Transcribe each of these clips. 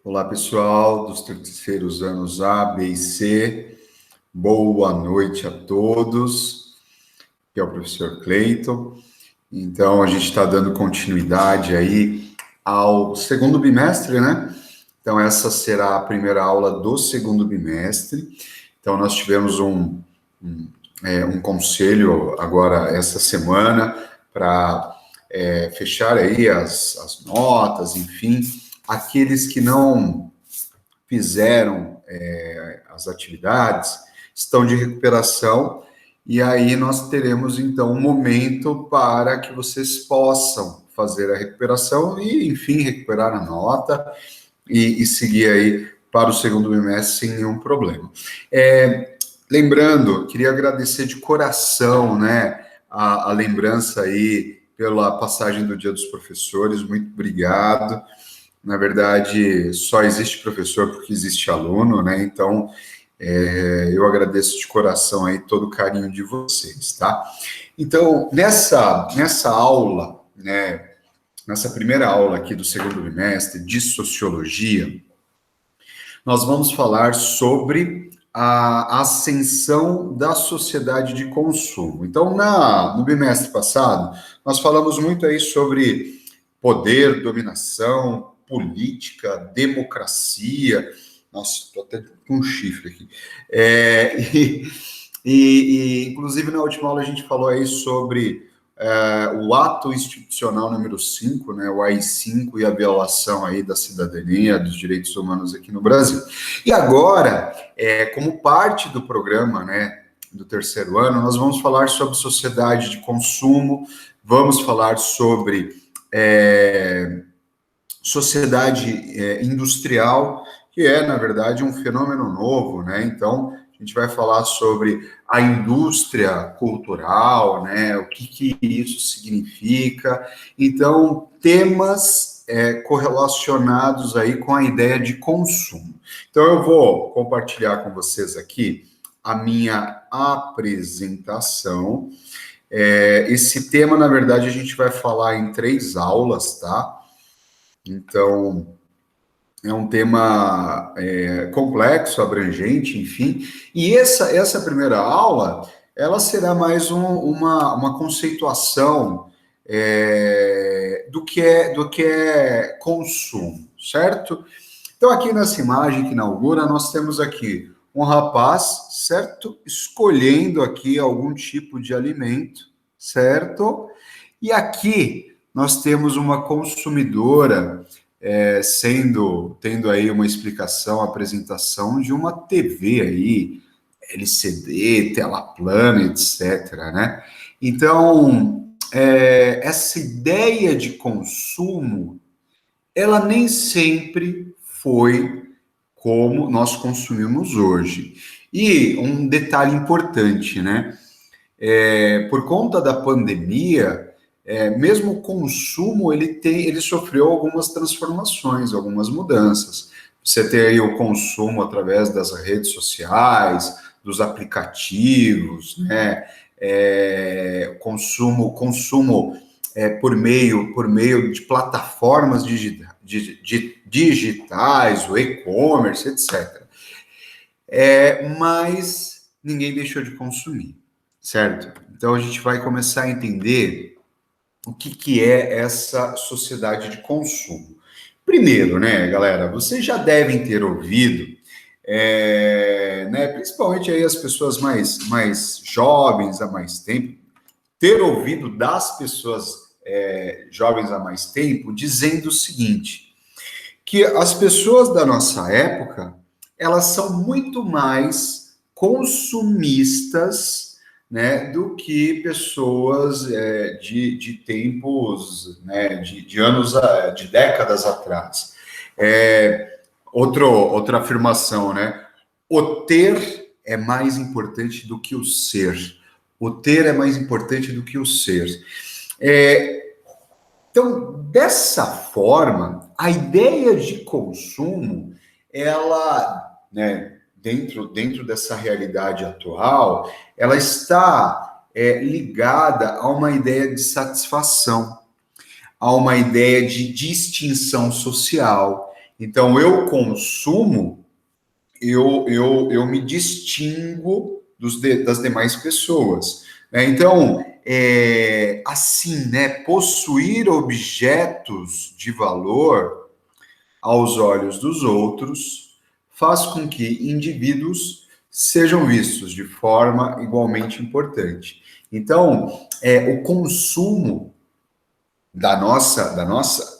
Olá, pessoal dos terceiros anos A, B e C. Boa noite a todos. Aqui é o professor Cleiton. Então, a gente está dando continuidade aí ao segundo bimestre, né? Então, essa será a primeira aula do segundo bimestre. Então, nós tivemos um conselho agora essa semana para fechar aí as notas, enfim. Aqueles que não fizeram as atividades estão de recuperação, e aí nós teremos, então, um momento para que vocês possam fazer a recuperação e, enfim, recuperar a nota e seguir aí para o segundo bimestre sem nenhum problema. Lembrando, queria agradecer de coração, né, a lembrança aí pela passagem do Dia dos Professores, muito obrigado. Na verdade, só existe professor porque existe aluno, né? Então, eu agradeço de coração aí todo o carinho de vocês, tá? Então, nessa aula, né, nessa primeira aula aqui do segundo bimestre de Sociologia, nós vamos falar sobre a ascensão da sociedade de consumo. Então, no bimestre passado, nós falamos muito aí sobre poder, dominação, política, democracia. Nossa, estou até com um chifre aqui. Inclusive, na última aula a gente falou aí sobre o ato institucional número 5, né, o AI-5, e a violação aí da cidadania, dos direitos humanos aqui no Brasil. E agora, como parte do programa, né, do terceiro ano, nós vamos falar sobre sociedade de consumo, vamos falar sobre sociedade industrial, que é, na verdade, um fenômeno novo, né? Então, a gente vai falar sobre a indústria cultural, né? O que isso significa. Então, temas correlacionados aí com a ideia de consumo. Então, eu vou compartilhar com vocês aqui a minha apresentação. Esse tema, na verdade, a gente vai falar em 3 aulas, tá? Então, é um tema complexo, abrangente, enfim. E essa primeira aula, ela será mais uma conceituação do que é consumo, certo? Então, aqui nessa imagem que inaugura, nós temos aqui um rapaz, certo? Escolhendo aqui algum tipo de alimento, certo? E aqui nós temos uma consumidora tendo aí uma explicação, apresentação de uma TV aí, LCD, tela plana, etc, né? Então, essa ideia de consumo, ela nem sempre foi como nós consumimos hoje. E um detalhe importante, né? Por conta da pandemia, mesmo o consumo, ele sofreu algumas transformações, algumas mudanças. Você tem aí o consumo através das redes sociais, dos aplicativos, né? Consumo por meio de plataformas digitais, o e-commerce, etc. Mas ninguém deixou de consumir, certo? Então a gente vai começar a entender o que é essa sociedade de consumo. Primeiro, né, galera, vocês já devem ter ouvido, né, principalmente aí as pessoas mais jovens há mais tempo, ter ouvido das pessoas jovens há mais tempo dizendo o seguinte, que as pessoas da nossa época, elas são muito mais consumistas, né, do que pessoas de tempos, né, de anos, de décadas atrás. Outra afirmação, né? O ter é mais importante do que o ser. O ter é mais importante do que o ser. Então, dessa forma, a ideia de consumo, ela, né, dentro dessa realidade atual, ela está ligada a uma ideia de satisfação, a uma ideia de distinção social. Então, eu consumo, eu me distingo das demais pessoas, né? Então, assim, né, possuir objetos de valor aos olhos dos outros faz com que indivíduos sejam vistos de forma igualmente importante. Então, o consumo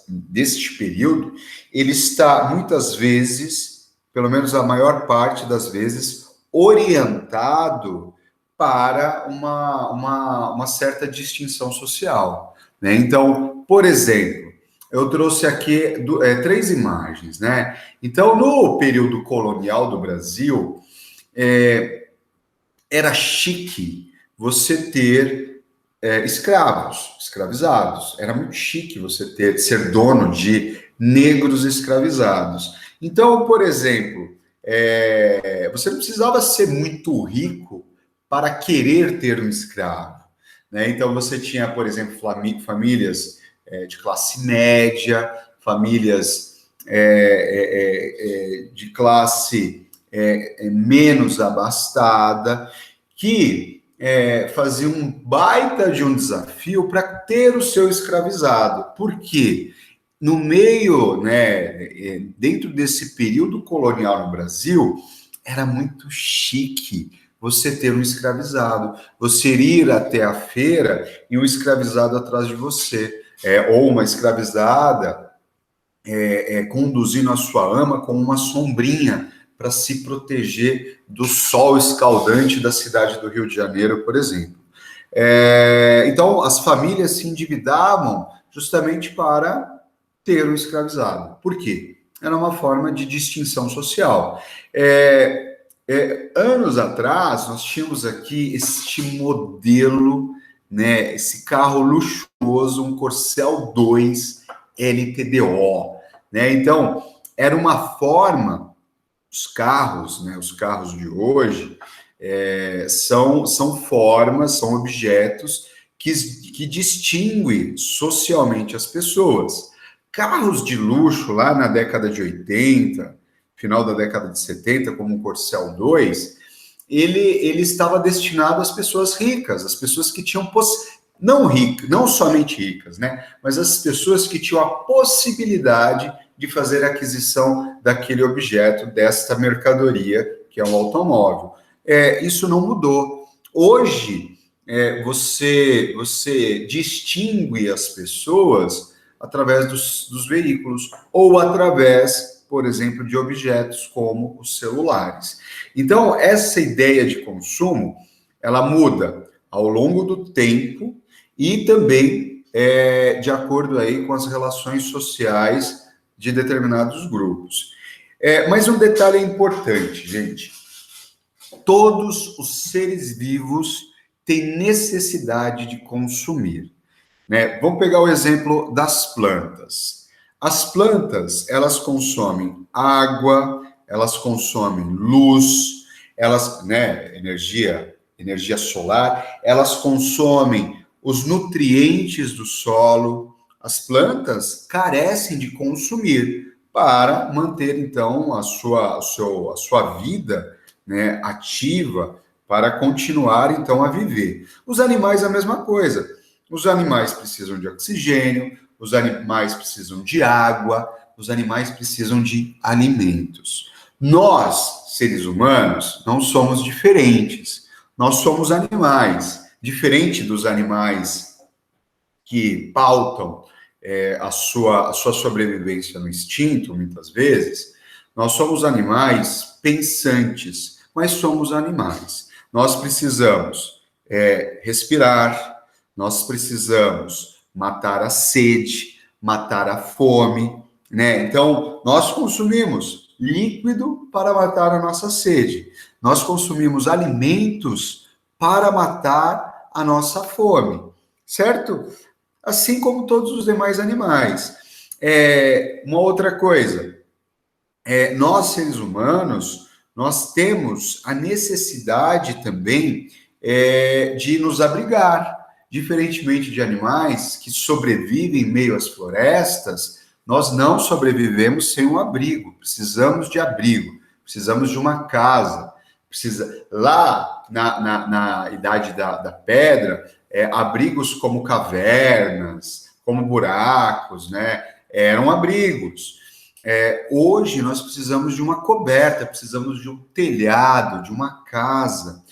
deste período, ele está muitas vezes, pelo menos a maior parte das vezes, orientado para uma certa distinção social, né? Então, por exemplo, eu trouxe aqui 3 imagens, né? Então, no período colonial do Brasil, era chique você ter escravizados. Era muito chique você ser dono de negros escravizados. Então, por exemplo, você não precisava ser muito rico para querer ter um escravo, né? Então, você tinha, por exemplo, famílias de classe média, famílias de classe menos abastada, que fazia um baita de um desafio para ter o seu escravizado. Por quê? No meio, né, dentro desse período colonial no Brasil, era muito chique você ter um escravizado, você ir até a feira e um escravizado atrás de você, ou uma escravizada conduzindo a sua ama com uma sombrinha para se proteger do sol escaldante da cidade do Rio de Janeiro, por exemplo. Então, as famílias se endividavam justamente para ter o escravizado. Por quê? Era uma forma de distinção social. Anos atrás, nós tínhamos aqui este modelo, né, esse carro luxuoso, um Corcel 2 LTDO, né? Então, era uma forma, os carros, né, os carros de hoje, são formas, são objetos que distinguem socialmente as pessoas. Carros de luxo lá na década de 80, final da década de 70, como o Corcel 2, ele estava destinado às pessoas ricas, às pessoas que tinham não ricas, não somente ricas, né? Mas as pessoas que tinham a possibilidade de fazer a aquisição daquele objeto, desta mercadoria, que é um automóvel. Isso não mudou. Hoje, você distingue as pessoas através dos veículos, ou através, por exemplo, de objetos como os celulares. Então, essa ideia de consumo, ela muda ao longo do tempo e também de acordo aí com as relações sociais de determinados grupos. Mas um detalhe importante, gente. Todos os seres vivos têm necessidade de consumir, né? Vamos pegar o exemplo das plantas. As plantas, elas consomem água, elas consomem luz, elas, né, energia solar, elas consomem os nutrientes do solo. As plantas carecem de consumir para manter, então, a sua vida, né, ativa, para continuar, então, a viver. Os animais, a mesma coisa. Os animais precisam de oxigênio, os animais precisam de água, os animais precisam de alimentos. Nós, seres humanos, não somos diferentes. Nós somos animais. Diferente dos animais que pautam a sua sobrevivência no instinto, muitas vezes, nós somos animais pensantes, mas somos animais. Nós precisamos respirar, nós precisamos matar a sede, matar a fome, né? Então, nós consumimos líquido para matar a nossa sede. Nós consumimos alimentos para matar a nossa fome, certo? Assim como todos os demais animais. Uma outra coisa, nós seres humanos, nós temos a necessidade também de nos abrigar. Diferentemente de animais que sobrevivem em meio às florestas, Nós não sobrevivemos sem um abrigo, precisamos de abrigo, precisamos de uma casa. Lá na Idade da Pedra, abrigos como cavernas, como buracos, né? Eram abrigos. Hoje nós precisamos de uma coberta, precisamos de um telhado, de uma casa,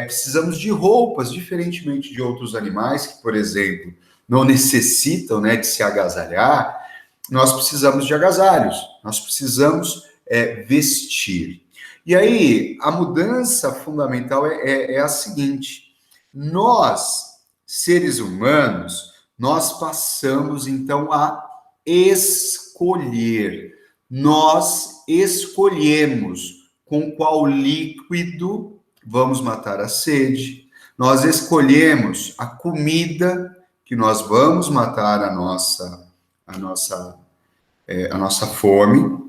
precisamos de roupas, diferentemente de outros animais que, por exemplo, não necessitam, né, de se agasalhar. Nós precisamos de agasalhos, nós precisamos vestir. E aí, a mudança fundamental é a seguinte: nós, seres humanos, nós passamos, então, a escolher. Nós escolhemos com qual líquido vamos matar a sede. Nós escolhemos a comida que nós vamos matar a nossa fome.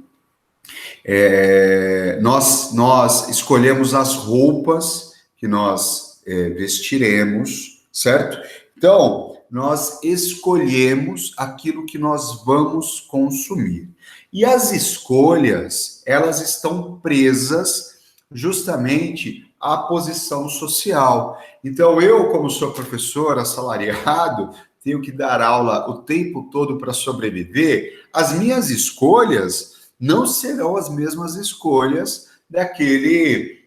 Nós escolhemos as roupas que nós vestiremos, certo? Então, nós escolhemos aquilo que nós vamos consumir. E as escolhas, elas estão presas justamente à posição social. Então, eu, como sou professor assalariado, tenho que dar aula o tempo todo para sobreviver. As minhas escolhas não serão as mesmas escolhas daquele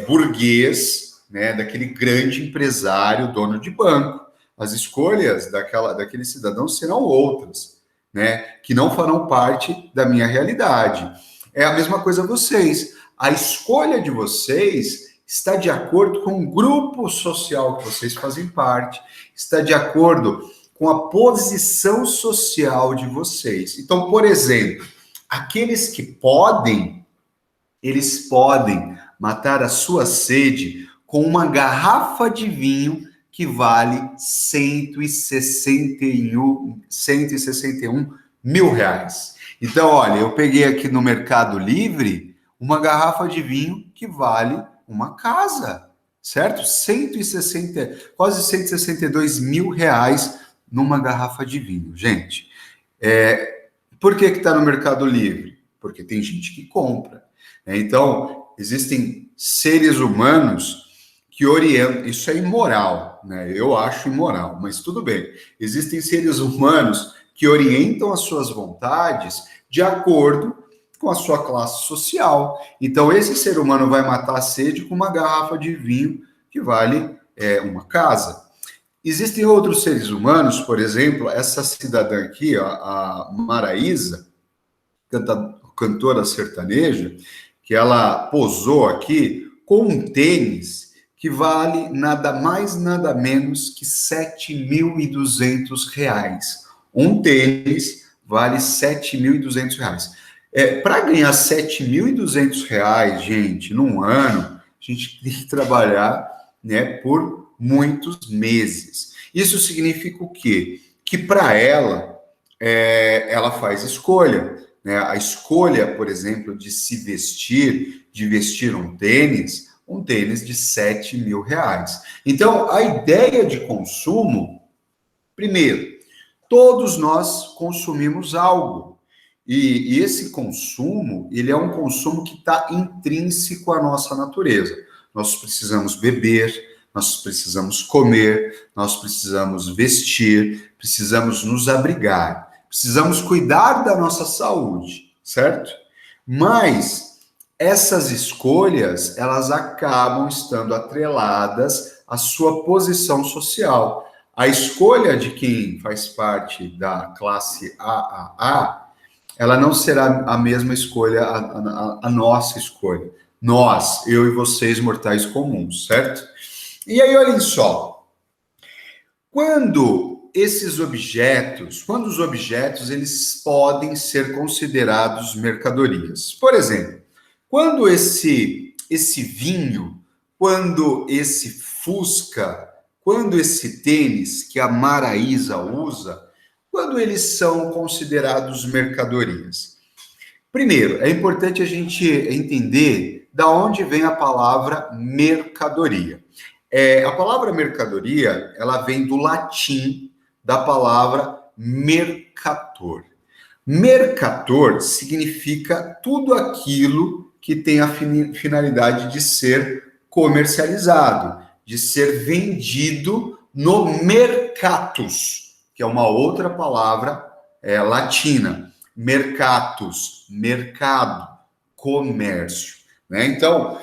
burguês, né, daquele grande empresário, dono de banco. As escolhas daquele cidadão serão outras, né, que não farão parte da minha realidade. É a mesma coisa vocês. A escolha de vocês está de acordo com o grupo social que vocês fazem parte, está de acordo com a posição social de vocês. Então, por exemplo, aqueles que podem, eles podem matar a sua sede com uma garrafa de vinho que vale 161 mil reais. Então, olha, eu peguei aqui no Mercado Livre uma garrafa de vinho que vale uma casa, certo? Quase 162 mil reais numa garrafa de vinho. Gente, por que está no Mercado Livre? Porque tem gente que compra. Então, existem seres humanos que orientam. Isso é imoral, né? Eu acho imoral, mas tudo bem. Existem seres humanos que orientam as suas vontades de acordo com a sua classe social. Então, esse ser humano vai matar a sede com uma garrafa de vinho que vale uma casa. Existem outros seres humanos, por exemplo, essa cidadã aqui, ó, a Maraísa, cantora sertaneja, que ela posou aqui com um tênis que vale nada mais, nada menos que R$7.200. Um tênis vale R$7.200. Para ganhar R$7.200, gente, num ano, a gente tem que trabalhar, né, por muitos meses. Isso significa o quê? Que para ela, ela faz escolha. Né? A escolha, por exemplo, de se vestir, de vestir um tênis de R$7.000. Então, a ideia de consumo, primeiro, todos nós consumimos algo. E esse consumo, ele é um consumo que está intrínseco à nossa natureza. Nós precisamos beber, nós precisamos comer, nós precisamos vestir, precisamos nos abrigar, precisamos cuidar da nossa saúde, certo? Mas essas escolhas, elas acabam estando atreladas à sua posição social. A escolha de quem faz parte da classe AAA, ela não será a mesma escolha, a nossa escolha. Nós, eu e vocês, mortais comuns, certo? E aí, olhem só. Quando os objetos, eles podem ser considerados mercadorias. Por exemplo, quando esse vinho, quando esse Fusca, quando esse tênis que a Maraísa usa, quando eles são considerados mercadorias? Primeiro, é importante a gente entender da onde vem a palavra mercadoria. A palavra mercadoria, ela vem do latim da palavra mercator. Mercator significa tudo aquilo que tem a finalidade de ser comercializado, de ser vendido no mercatus, que é uma outra palavra latina. Mercatus, mercado, comércio. Né? Então,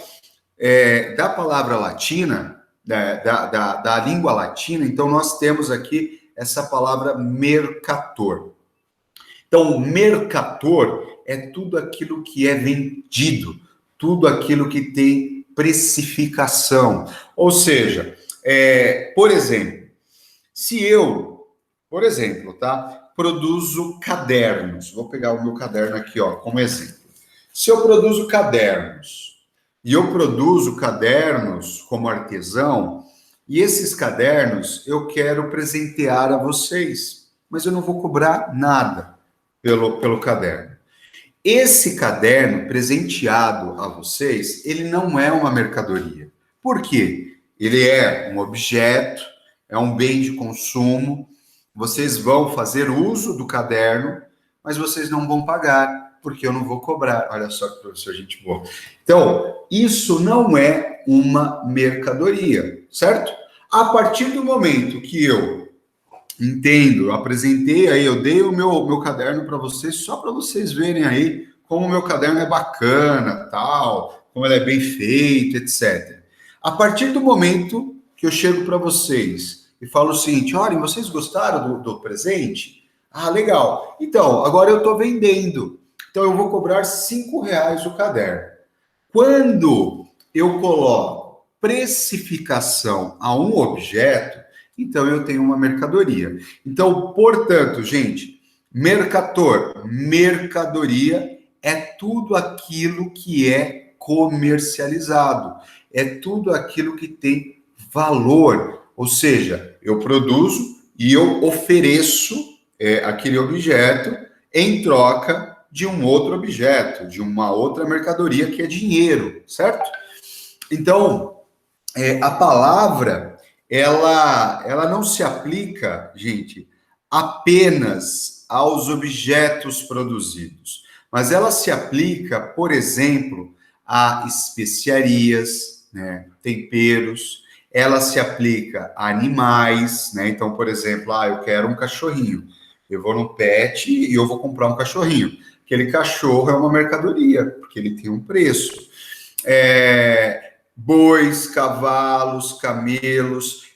da palavra latina, da língua latina, então nós temos aqui essa palavra mercator. Então, mercator é tudo aquilo que é vendido, tudo aquilo que tem precificação. Ou seja, por exemplo, se eu, por exemplo, tá, produzo cadernos, vou pegar o meu caderno aqui, ó, como exemplo. Se eu produzo cadernos, e eu produzo cadernos como artesão, e esses cadernos eu quero presentear a vocês, mas eu não vou cobrar nada pelo caderno. Esse caderno presenteado a vocês, ele não é uma mercadoria. Por quê? Ele é um objeto, é um bem de consumo. Vocês vão fazer uso do caderno, mas vocês não vão pagar, porque eu não vou cobrar. Olha só que professor, gente boa. Então, isso não é uma mercadoria, certo? A partir do momento que eu entendo, eu apresentei aí, eu dei o meu caderno para vocês, só para vocês verem aí como o meu caderno é bacana, tal, como ele é bem feito, etc. A partir do momento que eu chego para vocês e falo o seguinte, olhem, vocês gostaram do presente? Ah, legal. Então, agora eu estou vendendo. Então, eu vou cobrar R$ 5 o caderno. Quando eu coloco precificação a um objeto, então eu tenho uma mercadoria. Então, portanto, gente, mercator, mercadoria é tudo aquilo que é comercializado, é tudo aquilo que tem valor, ou seja, eu produzo e eu ofereço aquele objeto em troca de um outro objeto, de uma outra mercadoria que é dinheiro, certo? Então, a palavra ela não se aplica, gente, apenas aos objetos produzidos, mas ela se aplica, por exemplo, a especiarias, né, temperos, ela se aplica a animais, né? Então, por exemplo, eu quero um cachorrinho. Eu vou no pet e eu vou comprar um cachorrinho. Aquele cachorro é uma mercadoria, porque ele tem um preço. Bois, cavalos, camelos,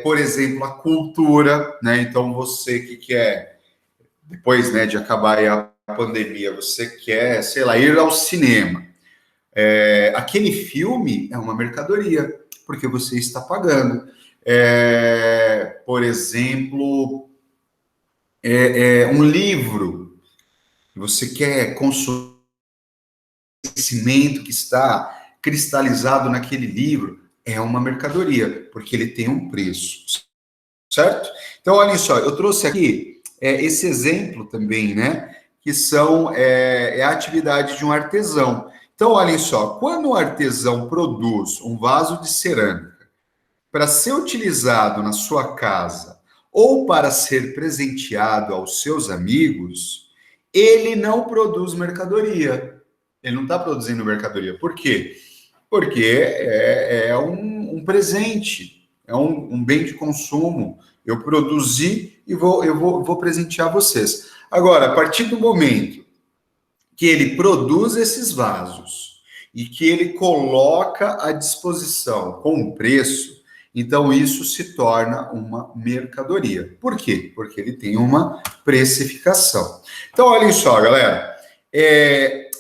por exemplo, a cultura, né? Então, você que quer, depois, né, de acabar a pandemia, você quer, sei lá, ir ao cinema. Aquele filme é uma mercadoria, porque você está pagando. Por exemplo, um livro, você quer consumir conhecimento que está cristalizado naquele livro, é uma mercadoria, porque ele tem um preço, certo? Então, olhem só, eu trouxe aqui esse exemplo também, né? Que são a atividade de um artesão. Então, olhem só, quando um artesão produz um vaso de cerâmica para ser utilizado na sua casa ou para ser presenteado aos seus amigos, ele não produz mercadoria. Ele não está produzindo mercadoria. Por quê? Porque é um presente, é um bem de consumo. Eu produzi e vou presentear vocês. Agora, a partir do momento que ele produz esses vasos e que ele coloca à disposição com um preço, então isso se torna uma mercadoria. Por quê? Porque ele tem uma precificação. Então, olhem só, galera.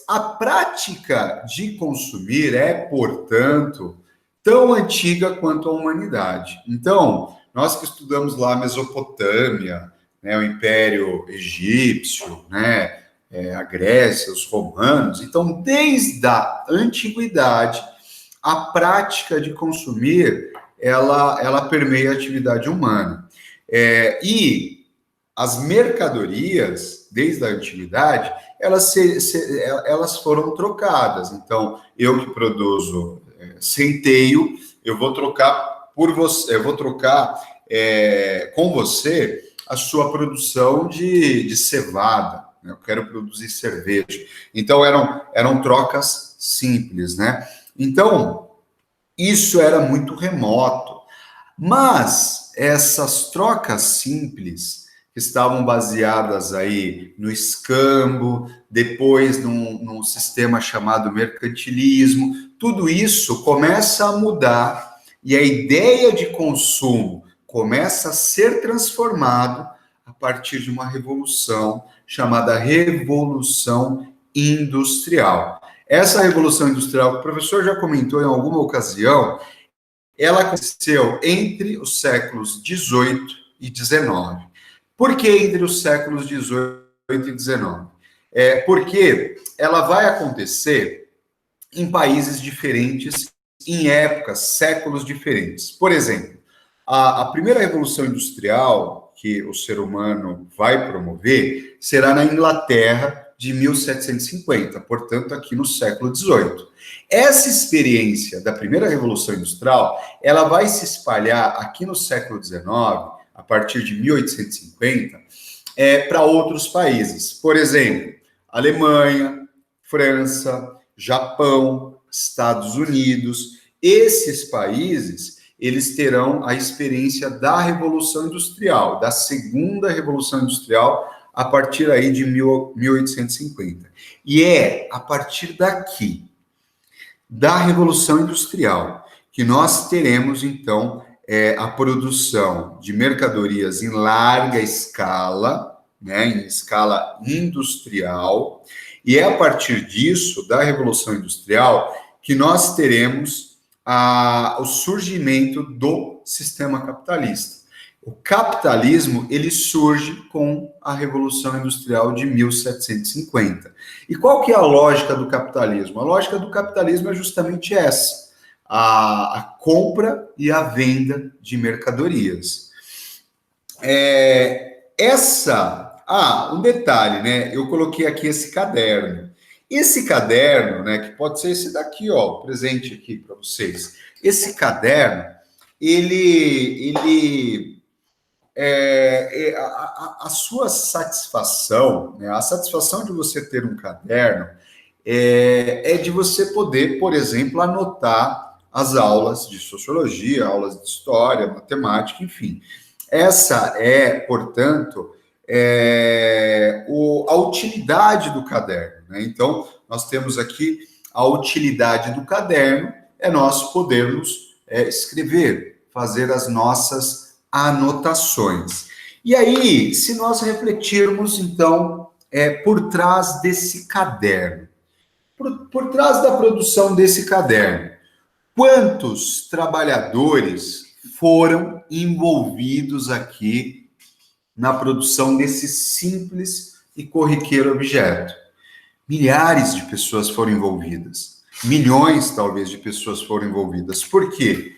A prática de consumir é, portanto, tão antiga quanto a humanidade. Então, nós que estudamos lá a Mesopotâmia, né, o Império Egípcio, né, a Grécia, os romanos, então, desde a antiguidade, a prática de consumir, ela permeia a atividade humana. E as mercadorias, desde a antiguidade, elas foram trocadas. Então, eu que produzo centeio, eu vou trocar por você, eu vou trocar com você a sua produção de cevada, né? Eu quero produzir cerveja. Então, eram trocas simples, né? Então, isso era muito remoto. Mas essas trocas simples, que estavam baseadas aí no escambo, depois num sistema chamado mercantilismo, tudo isso começa a mudar e a ideia de consumo começa a ser transformado a partir de uma revolução chamada Revolução Industrial. Essa Revolução Industrial, que o professor já comentou em alguma ocasião, ela aconteceu entre os séculos XVIII e XIX. Por que entre os séculos XVIII e XIX? Porque ela vai acontecer em países diferentes, em épocas, séculos diferentes. Por exemplo, a primeira revolução industrial que o ser humano vai promover será na Inglaterra de 1750, portanto, aqui no século XVIII. Essa experiência da primeira revolução industrial, ela vai se espalhar aqui no século XIX, a partir de 1850, para outros países. Por exemplo, Alemanha, França, Japão, Estados Unidos. Esses países, eles terão a experiência da Revolução Industrial, da segunda Revolução Industrial, a partir aí de 1850. E é a partir daqui, da Revolução Industrial, que nós teremos, então, a produção de mercadorias em larga escala, né, em escala industrial, e é a partir disso, da Revolução Industrial, que nós teremos o surgimento do sistema capitalista. O capitalismo, ele surge com a Revolução Industrial de 1750. E qual que é a lógica do capitalismo? A lógica do capitalismo é justamente essa, a compra e a venda de mercadorias. Um detalhe, né? Eu coloquei aqui esse caderno. Esse caderno, né, que pode ser esse daqui, ó, presente aqui para vocês. Esse caderno, a sua satisfação, né, a satisfação de você ter um caderno é de você poder, por exemplo, anotar as aulas de sociologia, aulas de história, matemática, enfim. Essa portanto, a utilidade do caderno, né? Então, nós temos aqui a utilidade do caderno, é nós podermos escrever, fazer as nossas anotações. E aí, se nós refletirmos, então, por trás desse caderno, por trás da produção desse caderno, quantos trabalhadores foram envolvidos aqui na produção desse simples e corriqueiro objeto? Milhares de pessoas foram envolvidas. Milhões, talvez, de pessoas foram envolvidas. Por quê?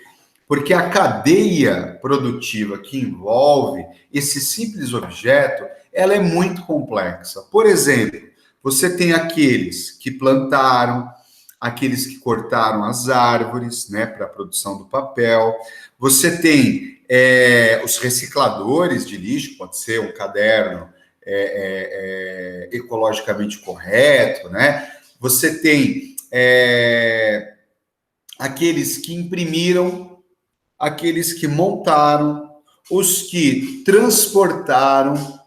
Porque a cadeia produtiva que envolve esse simples objeto, ela é muito complexa. Por exemplo, você tem aqueles que plantaram, aqueles que cortaram as árvores, né, para a produção do papel. Você tem os recicladores de lixo, pode ser um caderno ecologicamente correto, né? Você tem aqueles que imprimiram, aqueles que montaram, os que transportaram,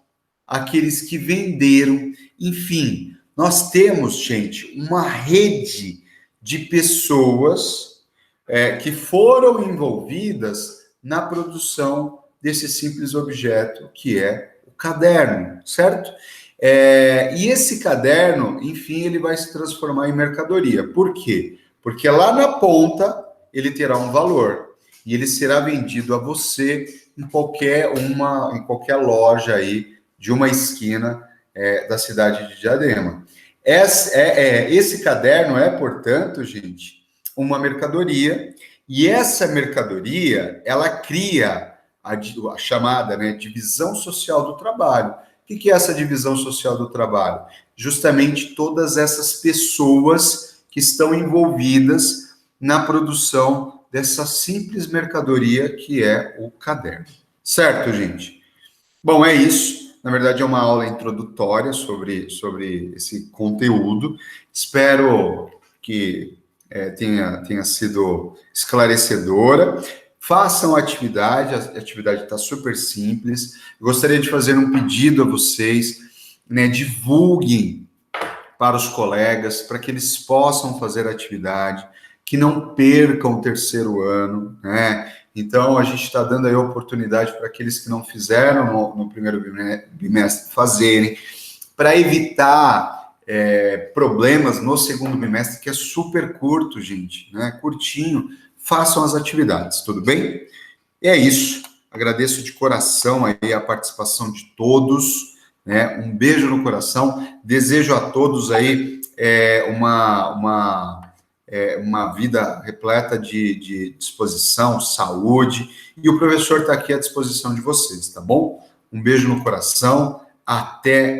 aqueles que venderam, enfim, nós temos, gente, uma rede de pessoas que foram envolvidas na produção desse simples objeto que é o caderno, certo? E esse caderno, enfim, ele vai se transformar em mercadoria. Por quê? Porque lá na ponta ele terá um valor e ele será vendido a você em qualquer loja aí de uma esquina da cidade de Diadema. Esse caderno portanto, gente, uma mercadoria, e essa mercadoria, ela cria a chamada, né, divisão social do trabalho. O que é essa divisão social do trabalho? Justamente todas essas pessoas que estão envolvidas na produção dessa simples mercadoria que é o caderno. Certo, gente? Bom, é isso. Na verdade, é uma aula introdutória sobre esse conteúdo. Espero que tenha sido esclarecedora. Façam a atividade está super simples. Gostaria de fazer um pedido a vocês, né? Divulguem para os colegas, para que eles possam fazer a atividade, que não percam o terceiro ano, né? Então, a gente está dando aí a oportunidade para aqueles que não fizeram no primeiro bimestre fazerem, para evitar problemas no segundo bimestre, que é super curto, gente, né? Curtinho. Façam as atividades, tudo bem? E é isso. Agradeço de coração aí a participação de todos, né? Um beijo no coração. Desejo a todos aí uma vida repleta de disposição, saúde, e o professor está aqui à disposição de vocês, tá bom? Um beijo no coração. Até